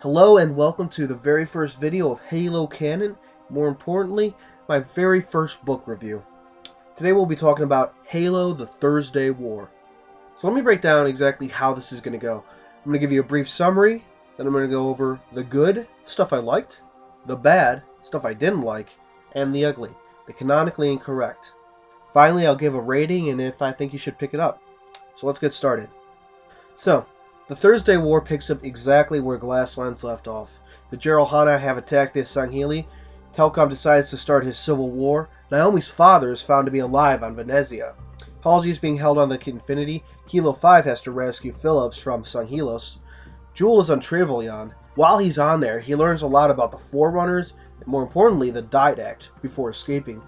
Hello and welcome to the very first video of Halo Canon, more importantly, my very first book review. Today we'll be talking about Halo the Thursday War. So let me break down exactly how this is going to go. I'm going to give you a brief summary, then I'm going to go over the good, stuff I liked, the bad, stuff I didn't like, and the ugly, the canonically incorrect. Finally, I'll give a rating and if I think you should pick it up. So let's get started. So, the Thursday War picks up exactly where Glasslands left off. The Geralhana have attacked the Son Healey. Telcom decides to start his civil war. Naomi's father is found to be alive on Venezia. Halsey is being held on the Infinity. Kilo 5 has to rescue Phillips from Son Helos. Jewel is on Trevelyan. While he's on there, he learns a lot about the Forerunners, and more importantly, the Didact, before escaping.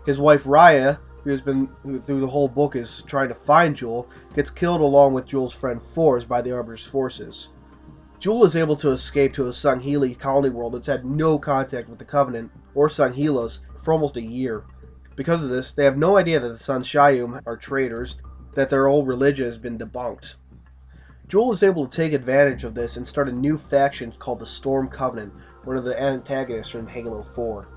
His wife Raya, who through the whole book is trying to find Jewel, gets killed along with Jewel's friend Force by the Arbiter's forces. Jewel is able to escape to a Son Healey colony world that's had no contact with the Covenant or Son Helos for almost a year. Because of this, they have no idea that the Son Shayum are traitors, that their old religion has been debunked. Jewel is able to take advantage of this and start a new faction called the Storm Covenant, one of the antagonists from Halo 4.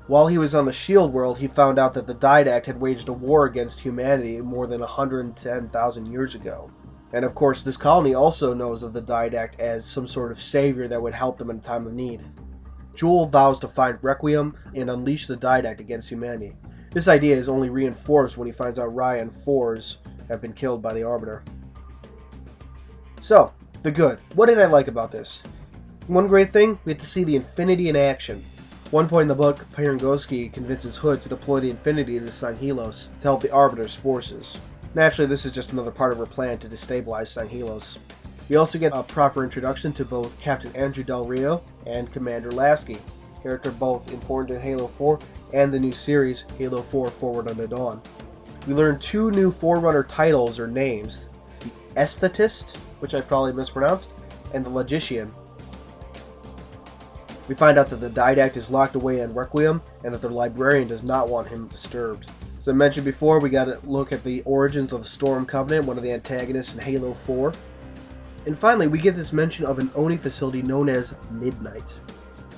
While he was on the Shield world, he found out that the Didact had waged a war against humanity more than 110,000 years ago. And of course, this colony also knows of the Didact as some sort of savior that would help them in a time of need. Jewel vows to find Requiem and unleash the Didact against humanity. This idea is only reinforced when he finds out Raya and Force have been killed by the Arbiter. So, the good. What did I like about this? One great thing, we get to see the Infinity in action. At one point in the book, Perangosky convinces Hood to deploy the Infinity to Son Helos to help the Arbiter's forces. Naturally, this is just another part of her plan to destabilize Son Helos. We also get a proper introduction to both Captain Andrew Del Rio and Commander Lasky, character both important in Halo 4 and the new series, Halo 4 Forward Unto Dawn. We learn two new Forerunner titles or names, the Aesthetist, which I probably mispronounced, and the Logician. We find out that the Didact is locked away in Requiem, and that the Librarian does not want him disturbed. As I mentioned before, we got to look at the origins of the Storm Covenant, one of the antagonists in Halo 4. And finally, we get this mention of an Oni facility known as Midnight.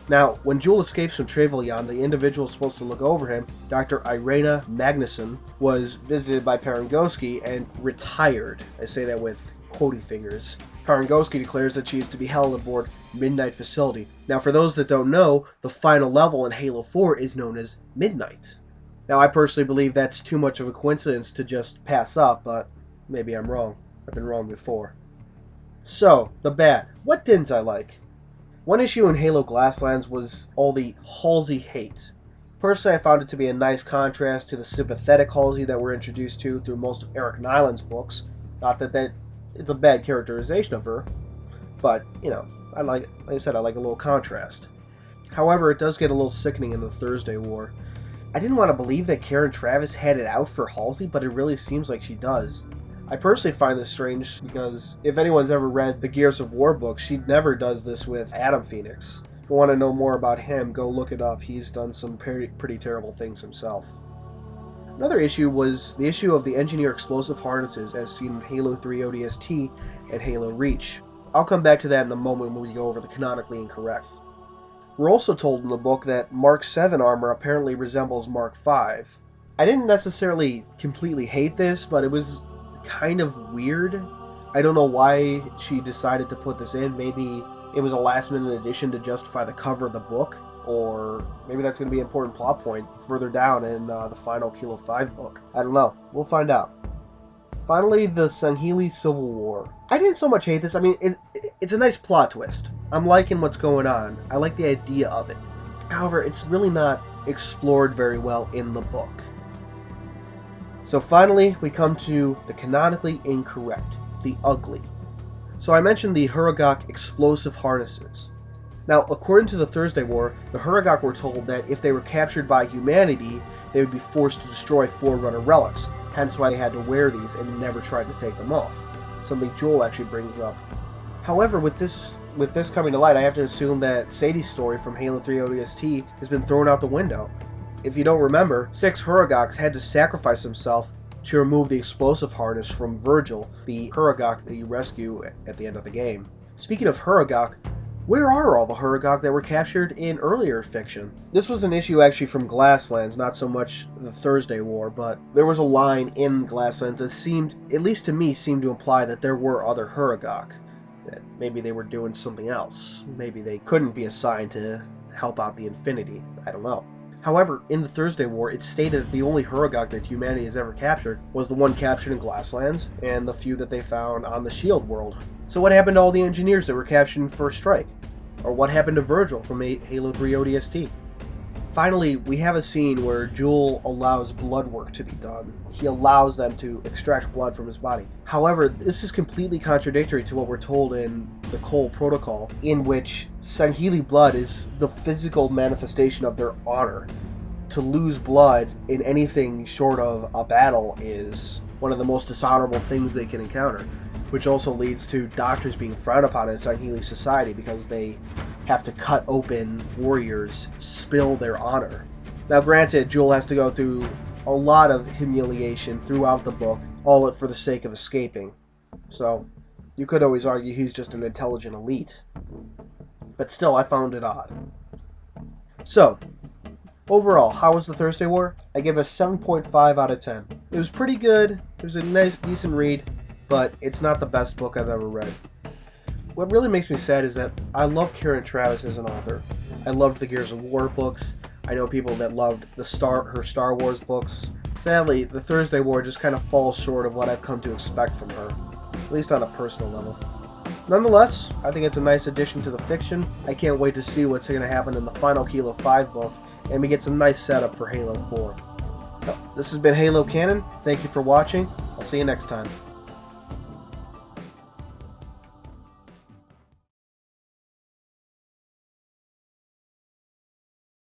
Now, when Jewel escapes from Trevelyan, the individual supposed to look over him, Dr. Irena Magnuson, was visited by Perangosky and retired. I say that with quotey fingers. Perangosky declares that she is to be held aboard Midnight Facility. Now, for those that don't know, the final level in Halo 4 is known as Midnight. Now, I personally believe that's too much of a coincidence to just pass up, but maybe I'm wrong. I've been wrong before. So, the bad. What didn't I like? One issue in Halo Glasslands was all the Halsey hate. Personally, I found it to be a nice contrast to the sympathetic Halsey that we're introduced to through most of Eric Nyland's books. Not that it's a bad characterization of her, but, you know, like I said, I like a little contrast. However, it does get a little sickening in the Thursday War. I didn't want to believe that Karen Travis had it out for Halsey, but it really seems like she does. I personally find this strange because if anyone's ever read the Gears of War books, she never does this with Adam Phoenix. If you want to know more about him, go look it up. He's done some pretty terrible things himself. Another issue was the issue of the Engineer Explosive Harnesses as seen in Halo 3 ODST and Halo Reach. I'll come back to that in a moment when we go over the canonically incorrect. We're also told in the book that Mark 7 armor apparently resembles Mark 5. I didn't necessarily completely hate this, but it was kind of weird. I don't know why she decided to put this in. Maybe it was a last-minute addition to justify the cover of the book, or maybe that's going to be an important plot point further down in the final Kilo 5 book. I don't know. We'll find out. Finally, the Son Healey Civil War. I didn't so much hate this. I mean, it's a nice plot twist. I'm liking what's going on. I like the idea of it. However, it's really not explored very well in the book. So finally, we come to the canonically incorrect, the ugly. So I mentioned the Huragok explosive harnesses. Now, according to the Thursday War, the Huragok were told that if they were captured by humanity, they would be forced to destroy Forerunner relics, hence why they had to wear these and never tried to take them off. Something Joel actually brings up. However, with this coming to light, I have to assume that Sadie's story from Halo 3 ODST has been thrown out the window. If you don't remember, 6 Huragok had to sacrifice himself to remove the explosive harness from Virgil, the Huragok that you rescue at the end of the game. Speaking of Huragok, Where are all the Hurugok that were captured in earlier fiction? This was an issue actually from Glasslands, not so much the Thursday War, but there was a line in Glasslands that seemed, at least to me, seemed to imply that there were other Hurugok. That maybe they were doing something else. Maybe they couldn't be assigned to help out the Infinity. I don't know. However, in the Thursday War, it stated that the only Hurugok that humanity has ever captured was the one captured in Glasslands, and the few that they found on the Shield world. So what happened to all the engineers that were captured in First Strike? Or what happened to Virgil from Halo 3 ODST? Finally, we have a scene where Joel allows blood work to be done. He allows them to extract blood from his body. However, this is completely contradictory to what we're told in the Cole Protocol, in which Son Healey blood is the physical manifestation of their honor. To lose blood in anything short of a battle is one of the most dishonorable things they can encounter, which also leads to doctors being frowned upon in Son Healey society because they have to cut open warriors, spill their honor. Now granted, Joel has to go through a lot of humiliation throughout the book, all for the sake of escaping. So, you could always argue he's just an intelligent elite. But still, I found it odd. So, overall, how was the Thursday War? I give it a 7.5 out of 10. It was pretty good, it was a nice, decent read, but it's not the best book I've ever read. What really makes me sad is that I love Karen Traviss as an author. I loved the Gears of War books. I know people that loved her Star Wars books. Sadly, the Thursday War just kind of falls short of what I've come to expect from her, at least on a personal level. Nonetheless, I think it's a nice addition to the fiction. I can't wait to see what's going to happen in the final Halo 5 book, and we get some nice setup for Halo 4. Well, this has been Halo Canon. Thank you for watching. I'll see you next time.